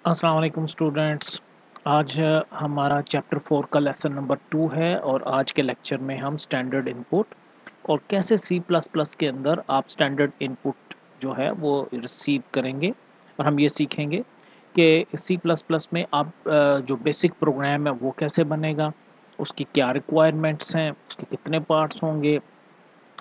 अस्सलाम वालेकुम स्टूडेंट्स। आज हमारा चैप्टर 4 का लेसन नंबर 2 है और आज के लेक्चर में हम स्टैंडर्ड इनपुट और कैसे सी प्लस प्लस के अंदर आप स्टैंडर्ड इनपुट जो है वो रिसीव करेंगे। और हम ये सीखेंगे कि सी प्लस प्लस में आप जो बेसिक प्रोग्राम है वो कैसे बनेगा, उसकी क्या रिक्वायरमेंट्स हैं, उसके कितने पार्ट्स होंगे।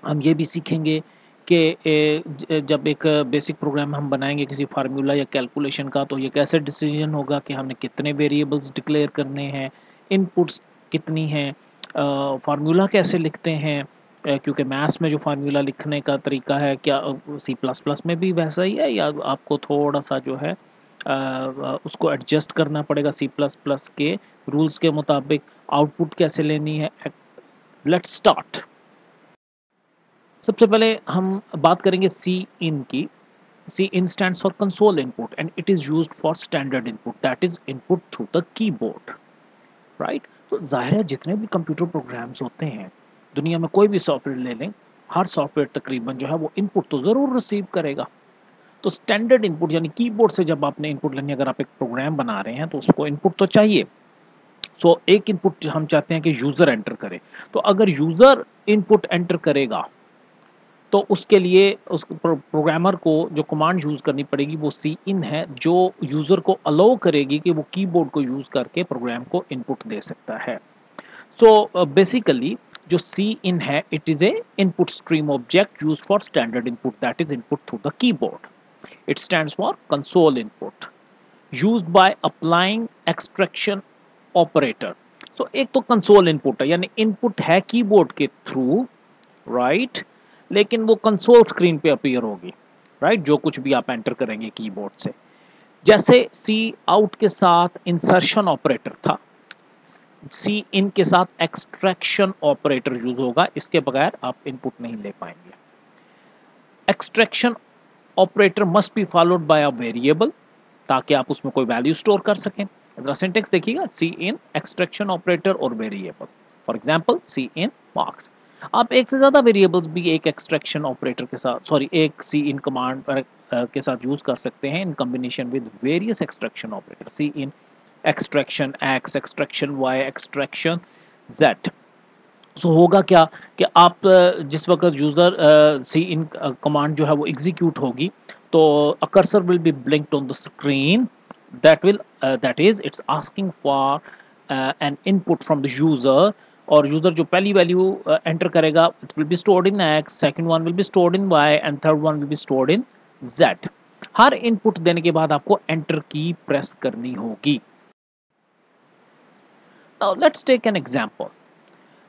हम ये भी सीखेंगे कि जब एक बेसिक प्रोग्राम हम बनाएंगे किसी फार्मूला या कैलकुलेशन का, तो ये कैसे डिसीजन होगा कि हमने कितने वेरिएबल्स डिक्लेयर करने हैं, इनपुट्स कितनी हैं, फार्मूला कैसे लिखते हैं, क्योंकि मैथ्स में जो फार्मूला लिखने का तरीका है क्या सी प्लस प्लस में भी वैसा ही है या आपको थोड़ा सा जो है उसको एडजस्ट करना पड़ेगा सी प्लस प्लस के रूल्स के मुताबिक। आउटपुट कैसे लेनी है। Let's start. सबसे पहले हम बात करेंगे सी इन की। C in stands for console input and it is used for standard input that is input through the keyboard. Right. तो जाहिर है जितने भी कंप्यूटर प्रोग्राम्स होते हैं दुनिया में, कोई भी सॉफ्टवेयर ले लें, हर सॉफ्टवेयर तकरीबन जो है वो इनपुट तो ज़रूर रिसीव करेगा। तो स्टैंडर्ड इनपुट यानी कीबोर्ड से जब आपने इनपुट लेनी, अगर आप एक प्रोग्राम बना रहे हैं तो उसको इनपुट तो चाहिए। सो एक इनपुट हम चाहते हैं कि यूज़र एंटर करे। तो अगर यूज़र इनपुट एंटर करेगा तो उसके लिए उस प्रोग्रामर को जो कमांड यूज़ करनी पड़ेगी वो सी इन है, जो यूज़र को अलाउ करेगी कि वो कीबोर्ड को यूज़ करके प्रोग्राम को इनपुट दे सकता है। सो बेसिकली जो सी इन है, it is a input stream object use for standard input that is input through the keyboard. It stands for console input used by applying extraction operator. So एक तो console input है यानी input है keyboard के through, right, लेकिन वो console screen पे appear होगी। राइट, जो कुछ भी आप एंटर करेंगे कीबोर्ड से। जैसे सी आउट के साथ इंसर्शन ऑपरेटर था, सी इन के साथ एक्सट्रैक्शन ऑपरेटर यूज होगा, इसके बगैर आप इनपुट नहीं ले पाएंगे। Extraction operator must be followed by a variable ताकि आप उसमें कोई वैल्यू स्टोर कर सकें। जरा सिंटेक्स देखिएगा, सी इन एक्सट्रैक्शन ऑपरेटर और variable. For example cin marks. आप एक से ज़्यादा वेरिएबल्स भी एक एक्सट्रैक्शन ऑपरेटर के साथ, सॉरी, एक सी इन कमांड के साथ यूज़ कर सकते हैं in combination with various extraction operator. C in extraction X, extraction Y, extraction Z. So होगा क्या कि आप जिस वक्त यूज़र सी इन कमांड जो है वो एग्जीक्यूट होगी तो a cursor will be blinked on the screen that is it's asking for an input from the user. और यूज़र जो पहली वैल्यू एंटर करेगा इट will be stored in X, second one will be stored in Y and third one will be stored in Z. हर input देने के बाद आपको एंटर की प्रेस करनी होगी। Now let's take an example.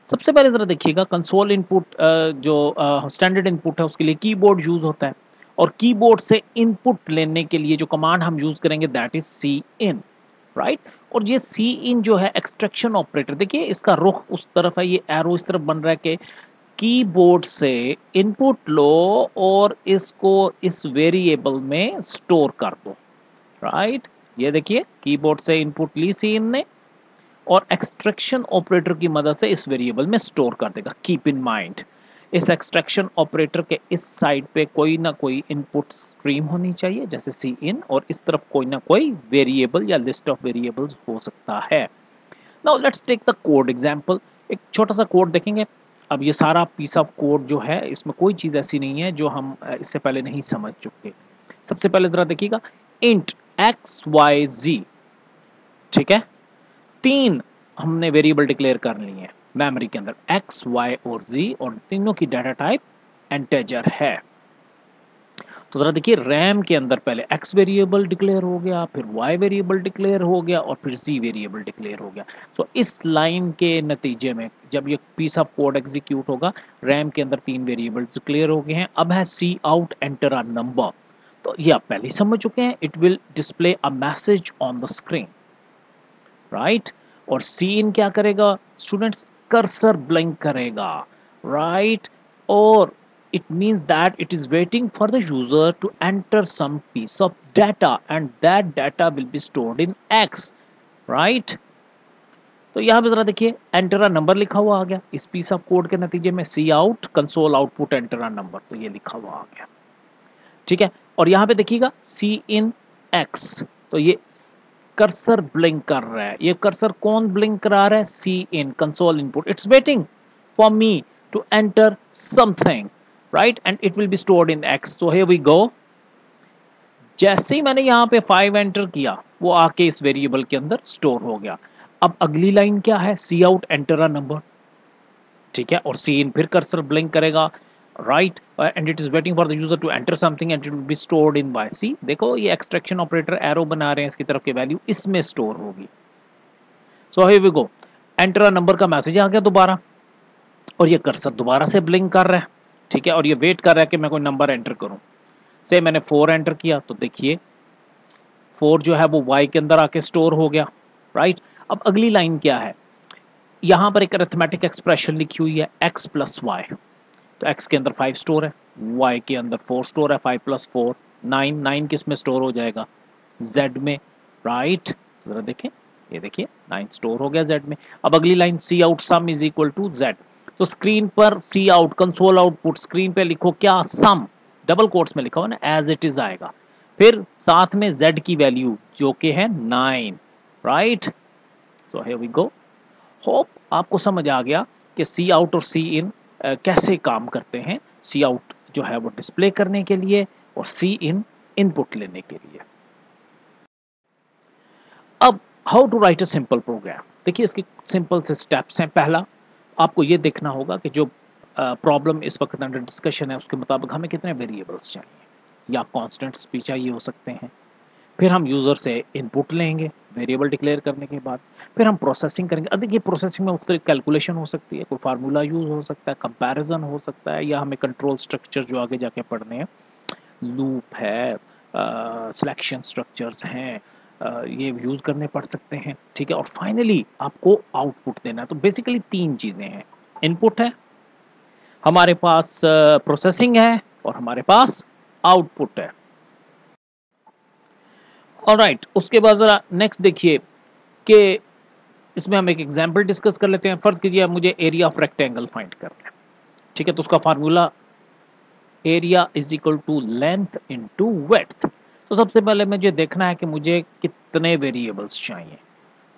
सबसे पहले ज़रा देखिएगा, कंसोल इनपुट जो स्टैंडर्ड इनपुट है उसके लिए कीबोर्ड यूज़ होता है और कीबोर्ड से इनपुट लेने के लिए जो कमांड हम यूज़ करेंगे that is cin, right. और ये सी इन जो है एक्सट्रैक्शन ऑपरेटर, देखिए इसका रुख उस तरफ है, ये एरो इस तरफ बन रहा है कि कीबोर्ड से इनपुट लो और इसको इस वेरिएबल में स्टोर कर दो, राइट। ये देखिए कीबोर्ड से इनपुट ली सी इन ने और एक्सट्रैक्शन ऑपरेटर की मदद से इस वेरिएबल में स्टोर कर देगा। कीप इन माइंड, इस एक्सट्रैक्शन ऑपरेटर के इस साइड पे कोई ना कोई इनपुट स्ट्रीम होनी चाहिए जैसे सी इन, और इस तरफ कोई ना कोई वेरिएबल या लिस्ट ऑफ वेरिएबल्स हो सकता है। Now let's take the code example. एक छोटा सा कोड देखेंगे। अब ये सारा पीस ऑफ कोड जो है इसमें कोई चीज़ ऐसी नहीं है जो हम इससे पहले नहीं समझ चुके। सबसे पहले ज़रा देखिएगा, इंट एक्स वाई जी, ठीक है, तीन हमने वेरिएबल डिक्लेयर कर लिए हैं मेमोरी के अंदर, एक्स वाई और जी, और तीनों की डाटा टाइप इंटीजर है। तो जरा देखिए, रैम के अंदर पहले एक्स वेरिएबल डिक्लेयर हो गया, फिर वाई वेरिएबल डिक्लेयर हो गया और फिर जी वेरिएबल डिक्लेयर हो गया। तो इस लाइन के नतीजे में जब ये पीस ऑफ कोड एग्जीक्यूट होगा, रैम के अंदर तीन वेरिएबल्स डिक्लेयर हो गए हैं। अब है C out enter a number, तो ये आप पहले ही समझ चुके हैं, it will display a message on the screen, right. और सी इन क्या करेगा स्टूडेंट्स, कर्सर ब्लिंक करेगा, राइट। और it means that it is waiting for the user to enter some piece of data and that data will be stored in X, right। तो यहाँ पे जरा देखिए, एंटर अ नंबर लिखा हुआ आ गया इस पीस ऑफ कोड के नतीजे में, C out console output enter a number, तो ये लिखा हुआ आ गया, ठीक है। और यहाँ पे देखिएगा सी इन एक्स, तो ये कर्सर ब्लिंक कर रहा है। ये कर्सर कौन ब्लिंक करा रहा है? C in console input. It's waiting for me to enter something, right, and it will be stored in X. So here we go. जैसे ही मैंने यहाँ पे 5 एंटर किया, वो आके इस वेरिएबल के अंदर स्टोर हो गया। अब अगली लाइन क्या है? C out enter a number, ठीक है, और सी इन फिर कर्सर ब्लिंक करेगा, right, and it is waiting for the user to enter something and it will be stored in by C. देखो ये एक्सट्रैक्शन ऑपरेटर एरो बना रहे हैं, इसकी तरफ की वैल्यू इसमें स्टोर होगी। So here we go, enter a number का मैसेज आ गया दोबारा, और ये कर्सर दोबारा से ब्लिंक कर रहा है, ठीक है, और ये वेट कर रहा है कि मैं कोई नंबर एंटर करूं। से मैंने 4 एंटर किया तो देखिए 4 जो है वो y के अंदर आके स्टोर हो गया, राइट। अब अगली लाइन क्या है? यहां पर एक अरिथमेटिक एक्सप्रेशन लिखी हुई है x प्लस वाई। तो x के अंदर 5 स्टोर है, y के अंदर 4 स्टोर है, 5 प्लस 4 9, 9 किस में स्टोर हो जाएगा? z में, राइट। जरा देखें, ये देखिए 9 स्टोर हो गया z में। अब अगली line cout sum is equal to z। तो स्क्रीन पर सी आउट कंसोल आउटपुट स्क्रीन पे लिखो क्या? सम, डबल कोट्स में लिखा हुआ ना, एज इट इज आएगा, फिर साथ में z की वैल्यू जो कि है 9, right. So here we go. Hope आपको समझ आ गया कि सी आउट और सी इन कैसे काम करते हैं। सी आउट जो है वो डिस्प्ले करने के लिए और सी इन इनपुट लेने के लिए। अब how to write a simple program. देखिए इसके सिंपल से स्टेप्स हैं। पहला, आपको ये देखना होगा कि जो प्रॉब्लम इस वक्त अंडर डिस्कशन है उसके मुताबिक हमें कितने वेरिएबल्स चाहिए, या कॉन्स्टेंट्स भी चाहिए हो सकते हैं। फिर हम यूज़र से इनपुट लेंगे वेरिएबल डिक्लेयर करने के बाद, फिर हम प्रोसेसिंग करेंगे। अब देखिए प्रोसेसिंग में मुख्तलिफ कैलकुलेशन हो सकती है, कोई फार्मूला यूज़ हो सकता है, कंपैरिजन हो सकता है, या हमें कंट्रोल स्ट्रक्चर जो आगे जाके पढ़ने हैं, लूप है, सिलेक्शन स्ट्रक्चर्स हैं, ये यूज़ करने पड़ सकते हैं, ठीक है। और फाइनली आपको आउटपुट देना है। तो बेसिकली 3 चीज़ें हैं, इनपुट है, हमारे पास प्रोसेसिंग है, और हमारे पास आउटपुट है। ऑलराइट, उसके बाद ज़रा नेक्स्ट देखिए कि इसमें हम एक एग्जांपल डिस्कस कर लेते हैं। फ़र्ज़ कीजिए अब मुझे एरिया ऑफ रेक्टेंगल फाइंड करना है, ठीक है। तो उसका formula area is equal to length into width. तो सबसे पहले मुझे देखना है कि मुझे कितने वेरिएबल्स चाहिए।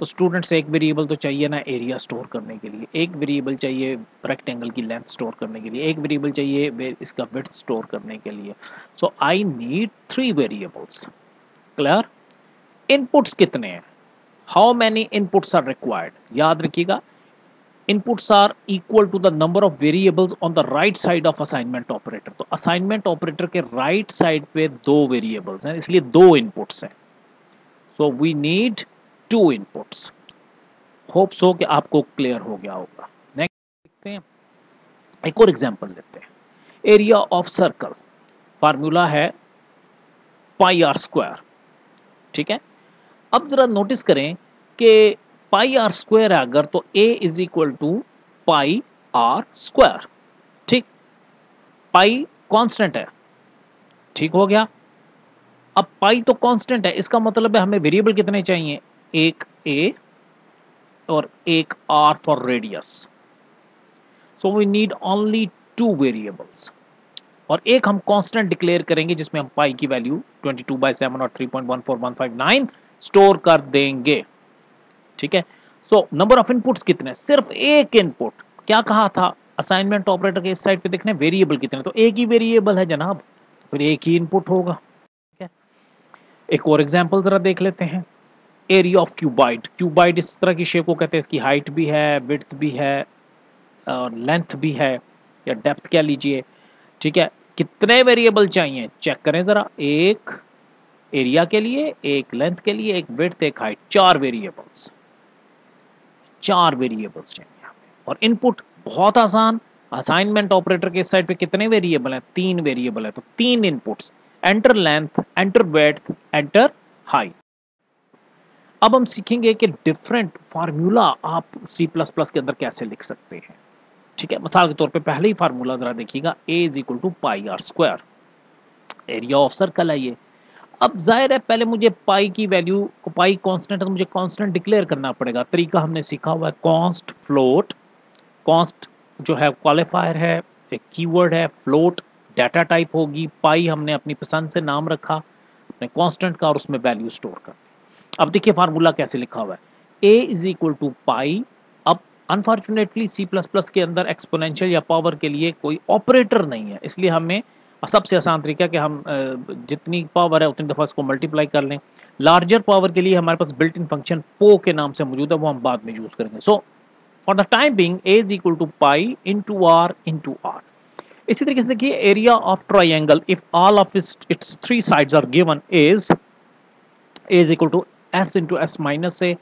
तो स्टूडेंट्स एक वेरिएबल तो चाहिए ना एरिया स्टोर करने के लिए, एक वेरिएबल चाहिए रेक्टेंगल की लेंथ स्टोर करने के लिए, एक वेरिएबल चाहिए इसका विड्थ स्टोर करने के लिए। So I need 3 variables. Clear? Inputs कितने हैं? How many inputs are required? याद रखिएगा, inputs are equal to the number of variables on the right side of assignment operator। तो assignment operator के right side पे 2 variables हैं, इसलिए 2 inputs हैं। so we need 2 inputs। hope so कि आपको clear हो गया होगा। next देखते हैं, एक और एग्जांपल लेते हैं। एरिया ऑफ सर्कल फार्मूला है पाई आर स्क्वायर, ठीक है। अब जरा नोटिस करें कि पाई आर स्क्वायर है अगर, तो a is equal to pi r square, ठीक। पाई कांस्टेंट है, ठीक हो गया। अब पाई तो कांस्टेंट है, इसका मतलब है हमें वेरिएबल कितने चाहिए? एक a और एक r for radius. So we need only 2 variables, और एक हम कांस्टेंट डिक्लेयर करेंगे जिसमें हम पाई की वैल्यू 22/7 और 3.14159 स्टोर कर देंगे, ठीक है। सो नंबर ऑफ इनपुट्स कितने? सिर्फ एक इनपुट। क्या कहा था असाइनमेंट ऑपरेटर के इस साइड पे देखने वेरिएबल कितने, तो एक ही वेरिएबल है जनाब, फिर एक ही इनपुट होगा, ठीक है। एक और एग्जांपल जरा देख लेते हैं। Area of cuboid. क्यूबाइड इस तरह की शेप को कहते हैं, इसकी हाइट भी है, विड्थ भी है, और लेंथ भी है, या डेप्थ कह लीजिए, ठीक है। कितने वेरिएबल चाहिए चेक करें जरा। एक एरिया के लिए, एक लेंथ के लिए, एक विड्थ, एक हाइट, 4 वेरिएबल्स, 4 वेरिएबल्स चाहिए हमें। और इनपुट बहुत आसान, असाइनमेंट ऑपरेटर के साइड पे कितने वेरिएबल हैं? 3 वेरिएबल है, तो 3 inputs, enter length, enter width, enter height. अब हम सीखेंगे कि डिफरेंट फार्मूला आप C++ के अंदर कैसे लिख सकते हैं, ठीक है। मिसाल के तौर पे पहले ही फार्मूला जरा देखिएगा, a is equal to pi r square, area of circle है ये। अब जाहिर है पहले मुझे पाई की वैल्यू, पाई कांस्टेंट है तो मुझे कांस्टेंट डिक्लेयर करना पड़ेगा। तरीका हमने सीखा हुआ है कॉन्स्ट फ्लोट। कॉन्स्ट जो है क्वालिफायर है, एक कीवर्ड है, फ्लोट डाटा टाइप होगी, पाई हमने अपनी पसंद से नाम रखा अपने कांस्टेंट का और उसमें वैल्यू स्टोर कर दी। अब देखिए फार्मूला कैसे लिखा हुआ है, a इज इक्वल टू पाई। अब अनफॉर्चुनेटली सी प्लस प्लस के अंदर एक्सपोनेंशियल या पावर के लिए कोई ऑपरेटर नहीं है, इसलिए हमें सबसे आसान तरीका कि हम जितनी पावर है उतनी दफ़ा इसको मल्टीप्लाई कर लें। लार्जर पावर के लिए हमारे पास बिल्ट इन फंक्शन पो के नाम से मौजूद है, वो हम बाद में यूज़ करेंगे। So for the time being a is equal to pi into r. इसी तरीके से देखिए area of triangle if all of its three sides are given is a is equal to s into s minus A